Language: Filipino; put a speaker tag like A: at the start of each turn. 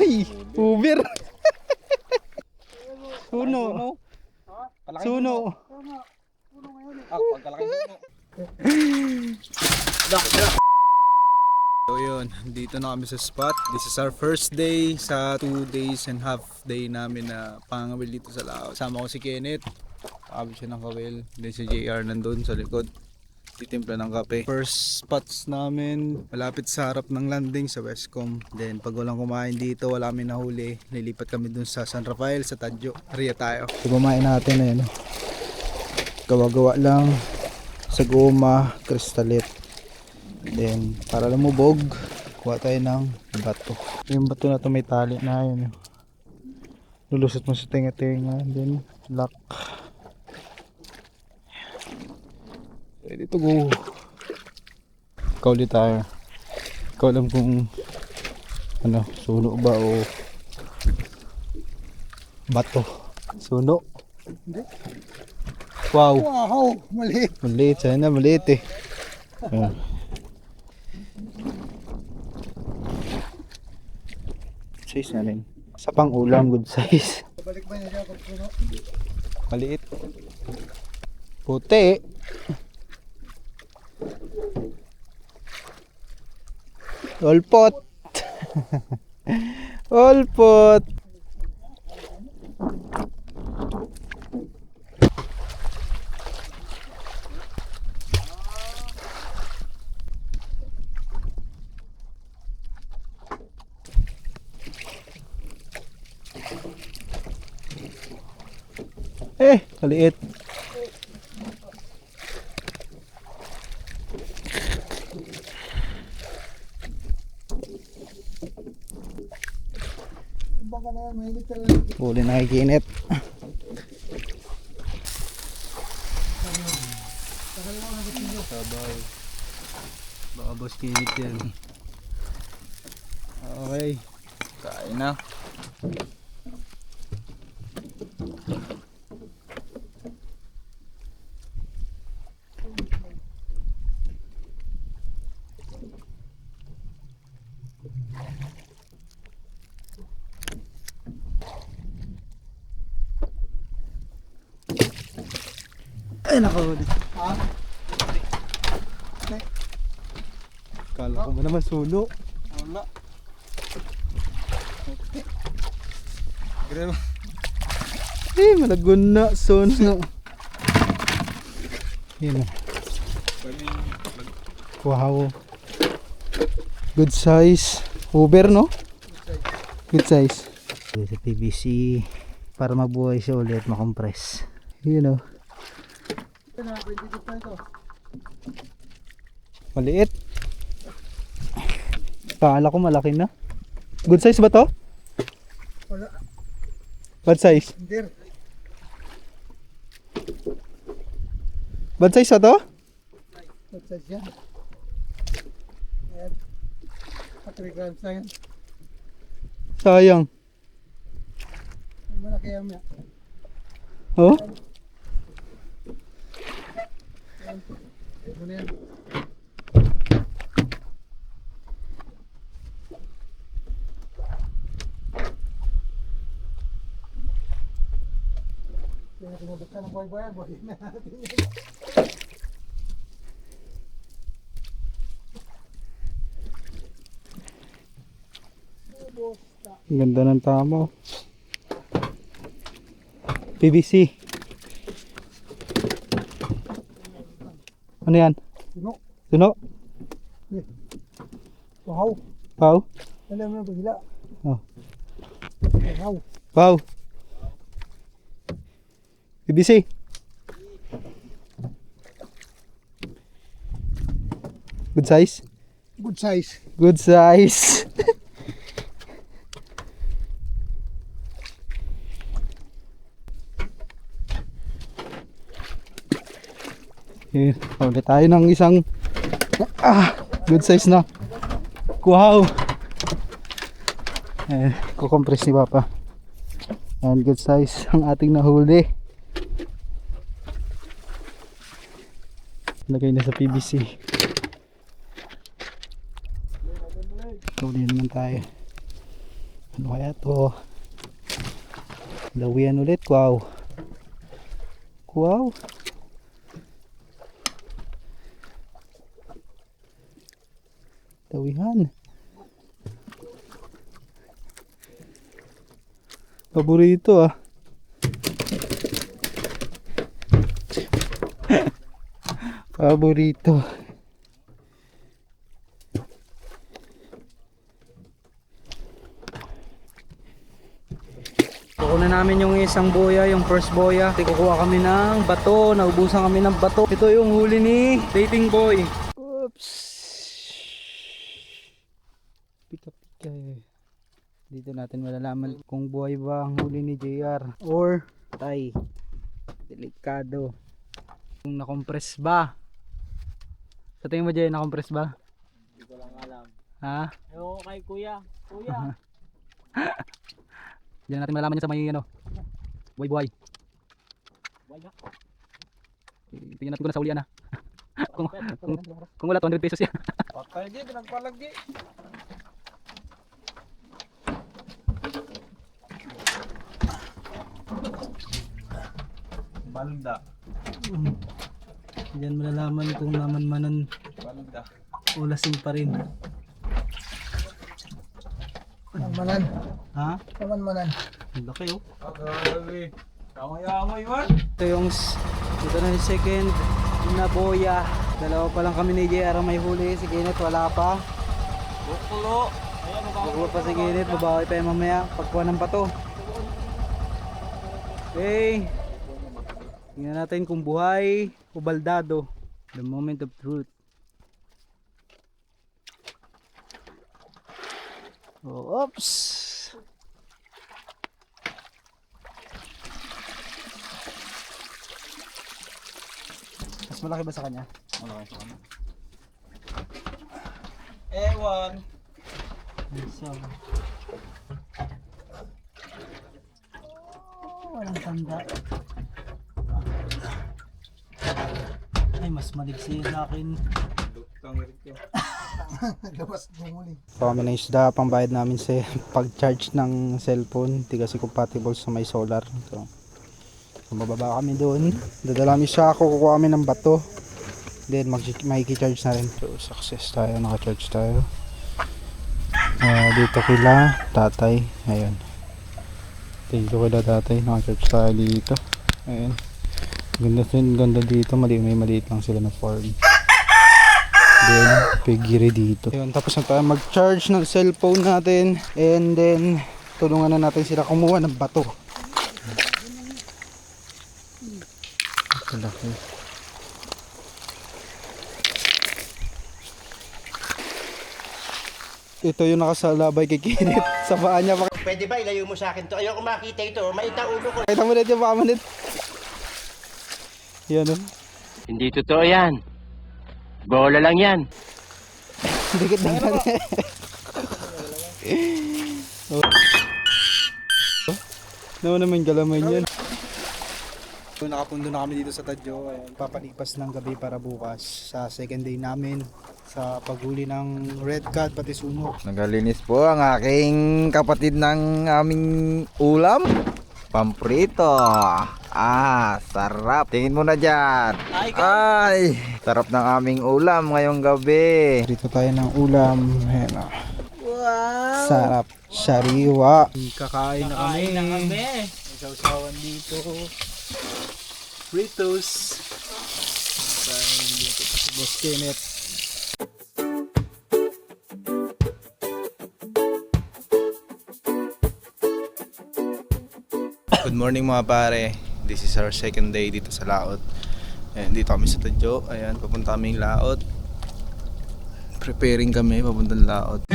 A: Uy! Uber! Suno! Suno!
B: Pagkalaki
A: So yun, dito na kami sa spot. This is our first day sa 2 days and half day namin na pangawil dito sa Lao. Sama ko si Kenneth. Kakabit siya ng kawil. Then si JR nandun sa likod. Titimpla ng kape. First spots namin malapit sa harap ng landing sa Westcom. Then pag walang kumain dito, wala kami nahuli, lilipat kami dun sa San Rafael sa Tadjo. Ariya tayo. So kumain natin na yun. Gawa-gawa lang sa goma, kristalit. Then para lumubog, kuha tayo ng bato. Yung bato na to may tali na yun. Lulusot mo sa tinga-tinga. Then lock. Ready to go. Ikaw ulit tayo. Ikaw alam kung ano, suno ba o bato. Suno.
B: Hindi.
A: Wow.
B: Wow, maliit.
A: Maliit. Sana maliit eh. Size na rin. Sa pang ulam, good size.
B: Balik ba niya ako puno?
A: Maliit. Puti. Olpot. Olpot. Maliit.
B: Baka na yan, mahilig talaga.
A: Huli na kay Kenneth. Sabaw. Baka boss Kenneth yan. Okay. Kain na. Ay, nakahuli.
B: Ha?
A: Kala ko ba naman sulo?
B: Wala.
A: Grabe. Malagun na. Suno. Yun na. Wow. Good size. Uber, no? Good size. Sa PVC para mabuhay siya ulit, makompress. Yun o. Maliit. Kala ko malaki na. Good size ba to?
B: Wala.
A: Bad size?
B: Hindi.
A: Bad size ba to?
B: Magsas yan. Ayan. 3 grams na yan.
A: Sayang.
B: Malaki yan yan.
A: Oh?
B: Ano yan? Kaya tinabot ka ng boy-boy yan, boy na natin yan.
A: Ganda ng tama. PVC. Ano yan?
B: Sino?
A: Suno?
B: Wow.
A: Pau?
B: Alam mo na bagila.
A: Oh.
B: Wow.
A: Pau? PVC? Good size?
B: Good size.
A: Good size. Okay, ulit tayo ng isang good size na. Wow. Kukompress ni Papa. And good size ang ating nahuli. Lagay na sa PVC. Huli naman tayo. Ano kaya to? Lawian ulit. Wow. Wow. Lawihan. Paborito ah. Paborito. Kukunan namin yung isang boya, yung first boya. Kukuha kami ng bato, naubusan kami ng bato. Ito yung huli ni Dating Boy. Oops. Pika-pika eh. Dito natin malalaman kung buhay ba ang huli ni JR or tay. Delikado. Kung nakompress ba. Sa tingin mo JR, nakompress ba?
C: Hindi ko lang alam.
A: Ha?
C: Ewan ko kay kuya. Kuya.
A: Diyan natin malalaman niya sa may ano. Buhay-buhay.
C: Buhay na.
A: Tingnan natin kung nasa ulian na. kung wala 200 pesos yan.
C: Patay di, pinagpalagi. Balda.
A: Diyan malalaman kung naman-manan
C: Balda.
A: o lasing pa rin.
B: Manan.
A: Ha?
B: Manan.
A: Ang laki oh.
C: Agay. Kamay-amay man.
A: Ito na yung second na boya. Dalawa pa lang kami ni JR ang may huli. Si Kenneth wala pa.
C: Bukulo. Ayan,
A: Bago pa si Kenneth, babawi pa yung mamaya pagkuha ng pato. Okay. Tingnan natin kung buhay o baldado. The moment of truth. Oh, oops. Mas malaki ba sa kanya?
C: Malaki sa kanya. Ewan.
A: So, walang tanda. Ay, mas maliksi sa akin.
C: Duktang ito.
B: Labas ng huli.
A: So kami na isda, pambayad namin sa pag-charge ng cellphone, di kasi compatible sa may solar. So mababa kami doon, dadala kami sa ako, kukuha kami ng bato, then makiki-charge na rin. So success tayo, naka-charge tayo. Dito kila tatay, ayun. Dito kila tatay, naka-charge tayo dito. Ayun. Ganda dito, may maliit lang sila na farm. Then, pigiri dito. Ayun, tapos na tayo mag-charge ng cellphone natin. And then, tulungan na natin sila kumuha ng bato. Laki. Ito yung nakasalabay kay Kenneth. Sa paa niya.
D: Pwede ba ilayo mo sa akin to? Ayoko makita ito. Maita ulo ko.
A: Pakita mo ulit yung paa mo ulit. Yan o.
D: Hindi totoo yan. Bola lang yan.
A: Dikit na yan. Naman naman galamay yan. Nakapundo na kami dito sa Tadyo. Ayan, papalipas ng gabi para bukas sa second day namin sa paghuli ng red cod pati sunok.
E: Nagalinis po ang aking kapatid ng aming ulam. Pamprito. Sarap. Tingin mo na dyan. Ay, sarap ng aming ulam ngayong gabi.
A: Dito tayo ng ulam. Ayan o. Wow! Sarap. Sariwa. Kakain na kami. May sausawan dito. Fritos. Kain dito si Boss Kenneth. Good morning mga pare. This is our second day dito sa Laot. Ayan, dito kami sa Tadyo. Ayan, papunta kaming Laot. Preparing kami papuntang Laot.